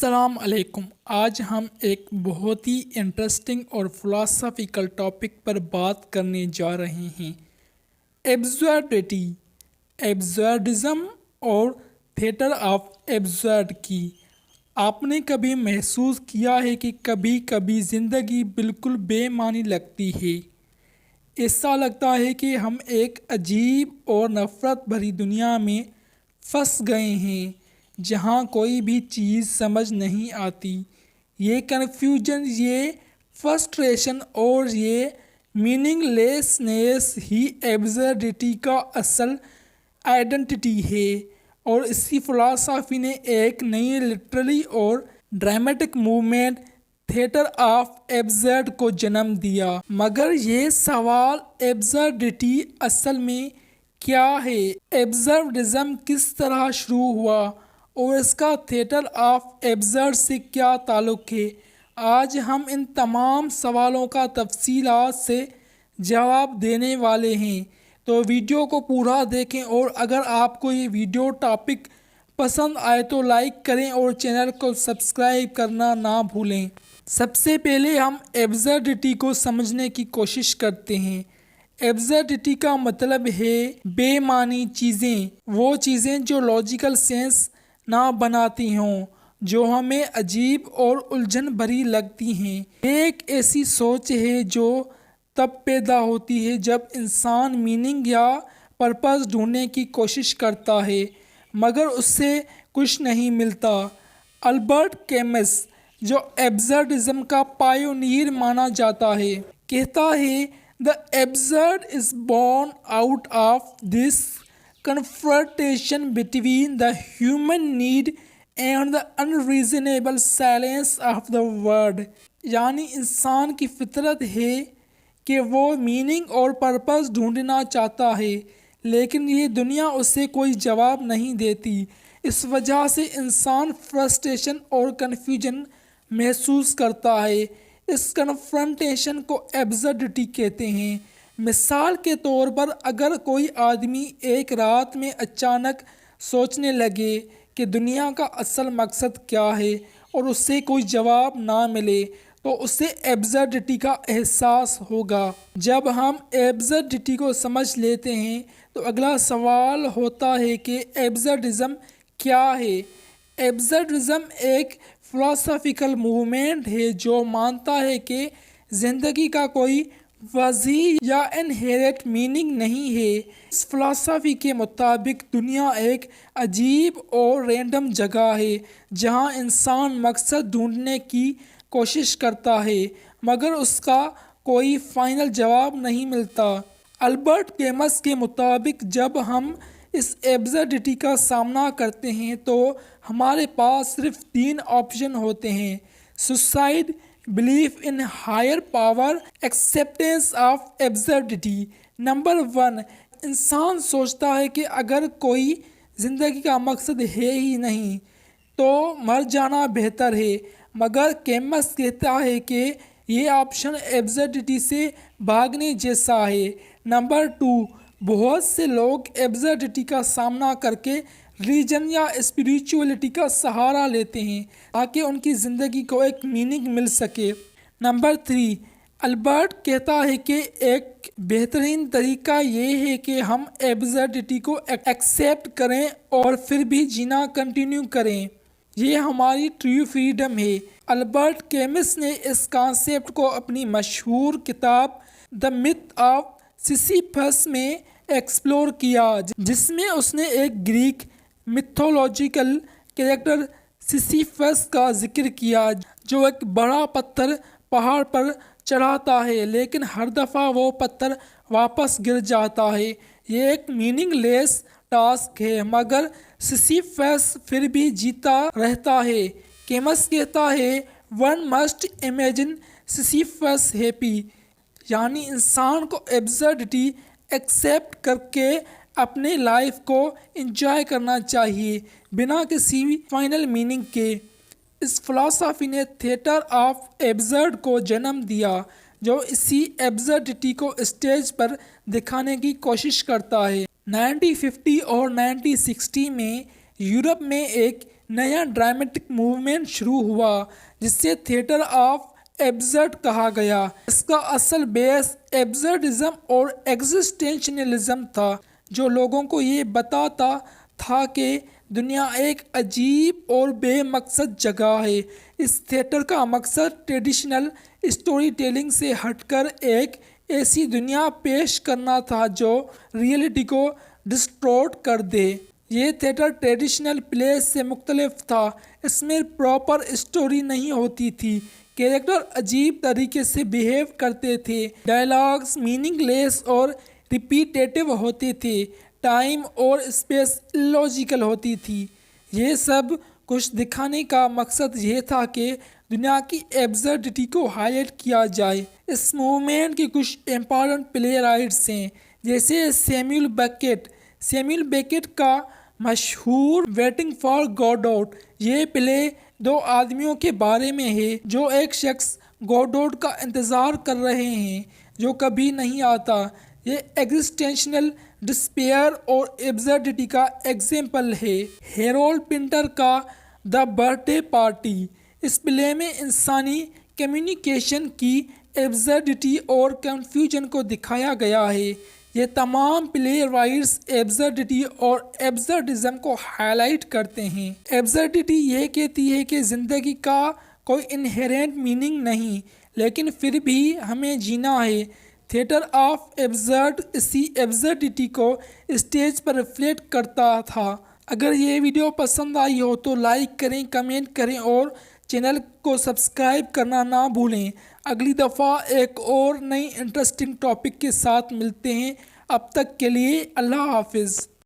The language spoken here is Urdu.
السلام علیکم۔ آج ہم ایک بہت ہی انٹرسٹنگ اور فلاسفیکل ٹاپک پر بات کرنے جا رہے ہیں، ایبسرڈیٹی، ایبسرڈزم اور تھیٹر آف ایبسرڈ کی۔ آپ نے کبھی محسوس کیا ہے کہ کبھی کبھی زندگی بالکل بے معنی لگتی ہے؟ ایسا لگتا ہے کہ ہم ایک عجیب اور نفرت بھری دنیا میں پھنس گئے ہیں جہاں کوئی بھی چیز سمجھ نہیں آتی۔ یہ کنفیوژن، یہ فرسٹریشن اور یہ میننگ لیسنیس ہی ایبسرڈیٹی کا اصل آئیڈینٹی ہے، اور اسی فلسفے نے ایک نئی لٹریری اور dramatic movement theatre of absurd کو جنم دیا۔ مگر یہ سوال، ایبسرڈیٹی اصل میں کیا ہے؟ ایبسرڈزم کس طرح شروع ہوا اور اس کا تھیٹر آف ایبسرڈ سے کیا تعلق ہے؟ آج ہم ان تمام سوالوں کا تفصیلات سے جواب دینے والے ہیں، تو ویڈیو کو پورا دیکھیں، اور اگر آپ کو یہ ویڈیو ٹاپک پسند آئے تو لائک کریں اور چینل کو سبسکرائب کرنا نہ بھولیں۔ سب سے پہلے ہم ایبسرڈیٹی کو سمجھنے کی کوشش کرتے ہیں۔ ایبسرڈیٹی کا مطلب ہے بے معنی چیزیں، وہ چیزیں جو لاجیکل سینس نہ بناتی ہوں، جو ہمیں عجیب اور الجھن بھری لگتی ہیں۔ ایک ایسی سوچ ہے جو تب پیدا ہوتی ہے جب انسان میننگ یا پرپز ڈھونڈنے کی کوشش کرتا ہے مگر اس سے کچھ نہیں ملتا۔ البرٹ کیمس، جو ایبسرڈزم کا پائیونیئر مانا جاتا ہے، کہتا ہے "The absurd is born out of this confrontation between the human need and the unreasonable silence of the world"۔ یعنی انسان کی فطرت ہے کہ وہ میننگ اور پرپز ڈھونڈنا چاہتا ہے، لیکن یہ دنیا اسے کوئی جواب نہیں دیتی۔ اس وجہ سے انسان فرسٹریشن اور کنفیوژن محسوس کرتا ہے۔ اس کنفرنٹیشن کو ایبسرڈیٹی کہتے ہیں۔ مثال کے طور پر، اگر کوئی آدمی ایک رات میں اچانک سوچنے لگے کہ دنیا کا اصل مقصد کیا ہے اور اس سے کوئی جواب نہ ملے تو اسے ایبسرڈیٹی کا احساس ہوگا۔ جب ہم ایبسرڈیٹی کو سمجھ لیتے ہیں تو اگلا سوال ہوتا ہے کہ ایبسرڈزم کیا ہے؟ ایبسرڈزم ایک فلسفیکل موومنٹ ہے جو مانتا ہے کہ زندگی کا کوئی واضح یا انہیرنٹ میننگ نہیں ہے۔ اس فلسفے کے مطابق دنیا ایک عجیب اور رینڈم جگہ ہے جہاں انسان مقصد ڈھونڈنے کی کوشش کرتا ہے مگر اس کا کوئی فائنل جواب نہیں ملتا۔ البرٹ کیمس کے مطابق جب ہم اس ایبسرڈیٹی کا سامنا کرتے ہیں تو ہمارے پاس صرف 3 آپشن ہوتے ہیں: suicide, belief in higher power, acceptance of absurdity. Number 1، انسان سوچتا ہے کہ اگر کوئی زندگی کا مقصد ہے ہی نہیں تو مر جانا بہتر ہے، مگر کیمس کہتا ہے کہ یہ آپشن ایبسرڈیٹی سے بھاگنے جیسا ہے۔ نمبر 2، بہت سے لوگ ایبسرڈیٹی کا سامنا کر کے ریلیجن یا اسپریچولیٹی کا سہارا لیتے ہیں تاکہ ان کی زندگی کو ایک میننگ مل سکے۔ نمبر 3، البرٹ کہتا ہے کہ ایک بہترین طریقہ یہ ہے کہ ہم ایبسرڈیٹی کو ایکسیپٹ کریں اور پھر بھی جینا کنٹینیو کریں، یہ ہماری ٹرو فریڈم ہے۔ البرٹ کیمس نے اس کانسیپٹ کو اپنی مشہور کتاب دی میتھ آف سیسیفس میں ایکسپلور کیا، جس میں اس نے ایک گریک میتھولوجیکل کریکٹر سیسیفس کا ذکر کیا جو ایک بڑا پتھر پہاڑ پر چڑھاتا ہے لیکن ہر دفعہ وہ پتھر واپس گر جاتا ہے۔ یہ ایک میننگ لیس ٹاسک ہے مگر سیسیفس پھر بھی جیتا رہتا ہے۔ کیمس کہتا ہے "ون مسٹ امیجن سیسیفس ہیپی"، یعنی انسان کو ایبسرڈیٹی ایکسیپٹ کر کے اپنے لائف کو انجوائے کرنا چاہیے بنا کسی فائنل میننگ کے۔ اس فلسفے نے تھیٹر آف ایبسرڈ کو جنم دیا جو اسی ایبسرڈیٹی کو اسٹیج پر دکھانے کی کوشش کرتا ہے۔ 1950 اور 1960 میں یورپ میں ایک نیا ڈرامٹک موومنٹ شروع ہوا جسے تھیٹر آف ایبسرڈ کہا گیا۔ اس کا اصل بیس ایبسرڈزم اور ایگزسٹینشنلزم تھا، جو لوگوں کو یہ بتاتا تھا کہ دنیا ایک عجیب اور بے مقصد جگہ ہے۔ اس تھیٹر کا مقصد ٹریڈیشنل اسٹوری ٹیلنگ سے ہٹ کر ایک ایسی دنیا پیش کرنا تھا جو ریئلٹی کو ڈسٹورٹ کر دے۔ یہ تھیٹر ٹریڈیشنل پلیز سے مختلف تھا۔ اس میں پراپر اسٹوری نہیں ہوتی تھی، کیریکٹر عجیب طریقے سے بیہیو کرتے تھے، ڈائلاگز میننگ لیس اور ریپیٹیٹو ہوتے تھے، ٹائم اور اسپیس illogical ہوتی تھی۔ یہ سب کچھ دکھانے کا مقصد یہ تھا کہ دنیا کی ایبسرڈٹی کو ہائی لائٹ کیا جائے۔ اس موومنٹ کے کچھ امپورٹنٹ پلے رائٹس ہیں، جیسے سیموئل بیکٹ۔ سیموئل بیکٹ کا مشہور ویٹنگ فار گوڈوٹ۔ یہ پلے دو آدمیوں کے بارے میں ہے جو ایک شخص گوڈوٹ کا انتظار کر رہے ہیں جو کبھی نہیں آتا۔ یہ ایگزسٹینشنل ڈسپیئر اور ایبسرڈٹی کا ایگزامپل ہے۔ ہیرولڈ پنٹر کا دی برتھ ڈے پارٹی۔ اس پلے میں انسانی کمیونیکیشن کی ایبسرڈٹی اور کنفیوژن کو دکھایا گیا ہے۔ یہ تمام پلے رائٹس ایبسرڈٹی اور ایبسرڈزم کو ہائی لائٹ کرتے ہیں۔ ایبسرڈٹی یہ کہتی ہے کہ زندگی کا کوئی انہیرنٹ میننگ نہیں، لیکن پھر بھی ہمیں جینا ہے۔ تھیٹر آف ایبسرڈ اسی ایبسرڈٹی کو اسٹیج پر ریفلیکٹ کرتا تھا۔ اگر یہ ویڈیو پسند آئی ہو تو لائک کریں، کمنٹ کریں اور چینل کو سبسکرائب کرنا نہ بھولیں۔ اگلی دفعہ ایک اور نئی انٹرسٹنگ ٹاپک کے ساتھ ملتے ہیں۔ اب تک کے لیے اللہ حافظ۔